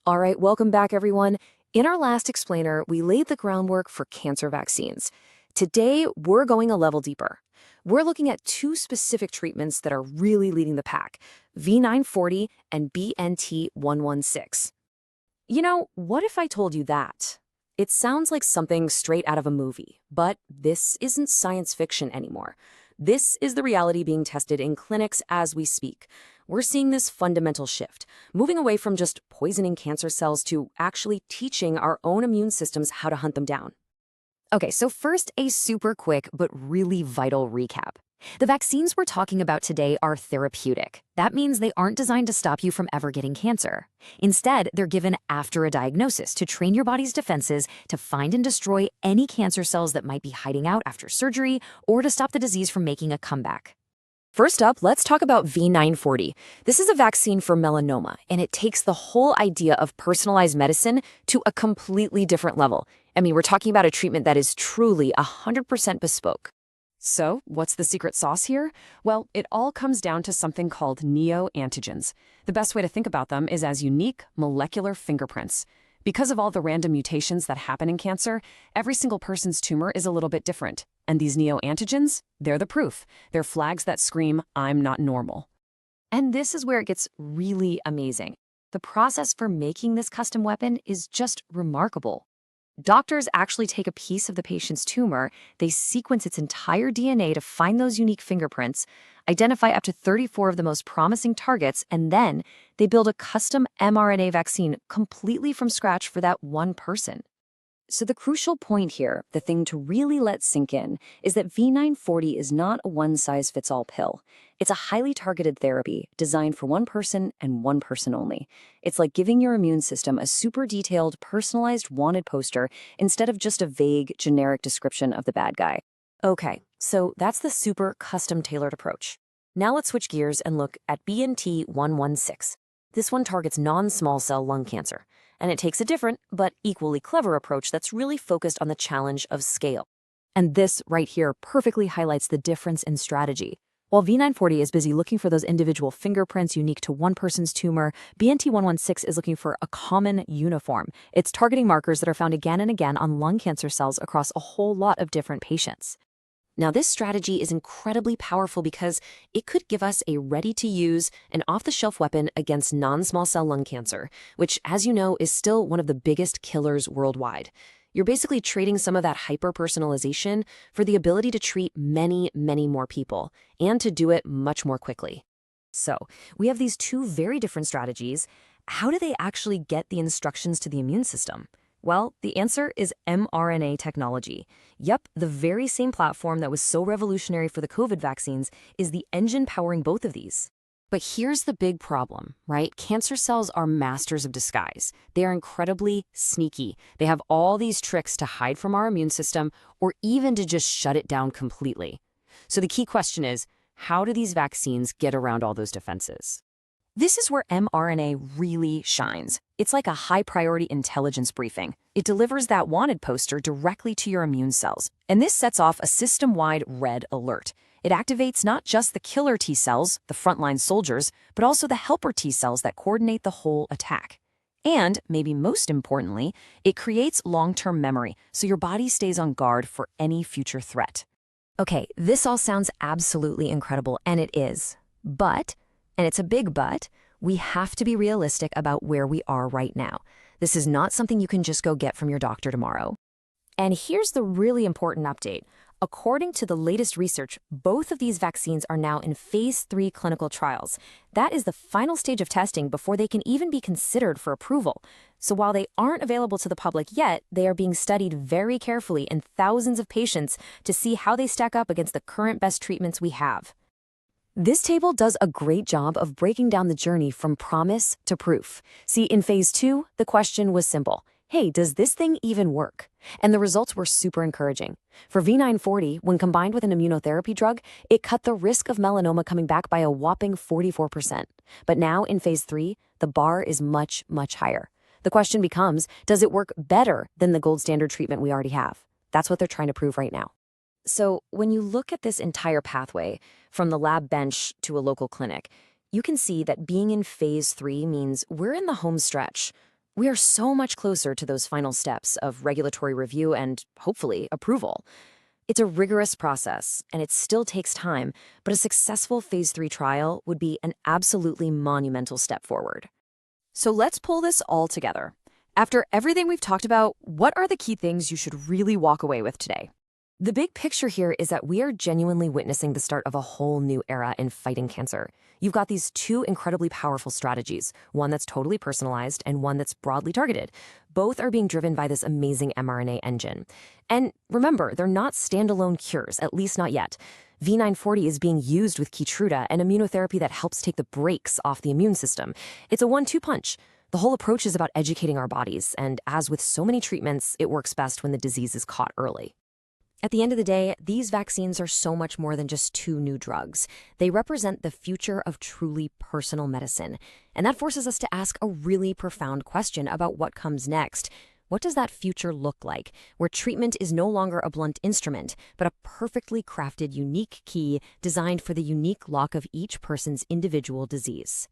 All right, welcome back, everyone. In our last explainer, we laid the groundwork for cancer vaccines. Today, we're going a level deeper. We're looking at two specific treatments that are really leading the pack, V940 and BNT116. What if I told you that? It sounds like something straight out of a movie, but this isn't science fiction anymore. This is the reality being tested in clinics as we speak. We're seeing this fundamental shift, moving away from just poisoning cancer cells to actually teaching our own immune systems how to hunt them down. Okay, so first, a super quick but really vital recap. The vaccines we're talking about today are therapeutic. That means they aren't designed to stop you from ever getting cancer. Instead, they're given after a diagnosis to train your body's defenses to find and destroy any cancer cells that might be hiding out after surgery or to stop the disease from making a comeback. First up, let's talk about V940. This is a vaccine for melanoma, and it takes the whole idea of personalized medicine to a completely different level. We're talking about a treatment that is truly 100% bespoke. So, what's the secret sauce here? Well, it all comes down to something called neoantigens. The best way to think about them is as unique molecular fingerprints. Because of all the random mutations that happen in cancer, every single person's tumor is a little bit different. And these neoantigens, they're the proof. They're flags that scream, I'm not normal. And this is where it gets really amazing. The process for making this custom weapon is just remarkable. Doctors actually take a piece of the patient's tumor, they sequence its entire DNA to find those unique fingerprints, identify up to 34 of the most promising targets, and then they build a custom mRNA vaccine completely from scratch for that one person. So the crucial point here, the thing to really let sink in, is that V940 is not a one-size-fits-all pill. It's a highly targeted therapy designed for one person and one person only. It's like giving your immune system a super detailed, personalized wanted poster instead of just a vague, generic description of the bad guy. Okay, so that's the super custom-tailored approach. Now let's switch gears and look at BNT116. This one targets non-small cell lung cancer, and it takes a different but equally clever approach that's really focused on the challenge of scale. And this right here perfectly highlights the difference in strategy. While V940 is busy looking for those individual fingerprints unique to one person's tumor, BNT116 is looking for a common uniform. It's targeting markers that are found again and again on lung cancer cells across a whole lot of different patients. Now, this strategy is incredibly powerful because it could give us a ready-to-use and off-the-shelf weapon against non-small cell lung cancer, which, as you know, is still one of the biggest killers worldwide. You're basically trading some of that hyper-personalization for the ability to treat many, many more people, and to do it much more quickly. So, we have these two very different strategies. How do they actually get the instructions to the immune system? Well, the answer is mRNA technology. Yep, the very same platform that was so revolutionary for the COVID vaccines is the engine powering both of these. But here's the big problem, right? Cancer cells are masters of disguise. They are incredibly sneaky. They have all these tricks to hide from our immune system or even to just shut it down completely. So the key question is, how do these vaccines get around all those defenses? This is where mRNA really shines. It's like a high-priority intelligence briefing. It delivers that wanted poster directly to your immune cells, and this sets off a system-wide red alert. It activates not just the killer T cells, the frontline soldiers, but also the helper T cells that coordinate the whole attack. And, maybe most importantly, it creates long-term memory, so your body stays on guard for any future threat. Okay, this all sounds absolutely incredible, and it is. But, and it's a big but, we have to be realistic about where we are right now. This is not something you can just go get from your doctor tomorrow. And here's the really important update. According to the latest research, both of these vaccines are now in phase 3 clinical trials. That is the final stage of testing before they can even be considered for approval. So while they aren't available to the public yet, they are being studied very carefully in thousands of patients to see how they stack up against the current best treatments we have. This table does a great job of breaking down the journey from promise to proof. See, in phase 2, the question was simple. Hey, does this thing even work? And the results were super encouraging. For V940, when combined with an immunotherapy drug, it cut the risk of melanoma coming back by a whopping 44%. But now, in phase 3, the bar is much, much higher. The question becomes, does it work better than the gold standard treatment we already have? That's what they're trying to prove right now. So when you look at this entire pathway, from the lab bench to a local clinic, you can see that being in phase 3 means we're in the home stretch. We are so much closer to those final steps of regulatory review and, hopefully, approval. It's a rigorous process, and it still takes time, but a successful phase 3 trial would be an absolutely monumental step forward. So let's pull this all together. After everything we've talked about, what are the key things you should really walk away with today? The big picture here is that we are genuinely witnessing the start of a whole new era in fighting cancer. You've got these two incredibly powerful strategies, one that's totally personalized and one that's broadly targeted. Both are being driven by this amazing mRNA engine. And remember, they're not standalone cures, at least not yet. V940 is being used with Keytruda, an immunotherapy that helps take the brakes off the immune system. It's a 1-2 punch. The whole approach is about educating our bodies, and as with so many treatments, it works best when the disease is caught early. At the end of the day, these vaccines are so much more than just two new drugs. They represent the future of truly personal medicine. And that forces us to ask a really profound question about what comes next. What does that future look like, where treatment is no longer a blunt instrument, but a perfectly crafted, unique key designed for the unique lock of each person's individual disease?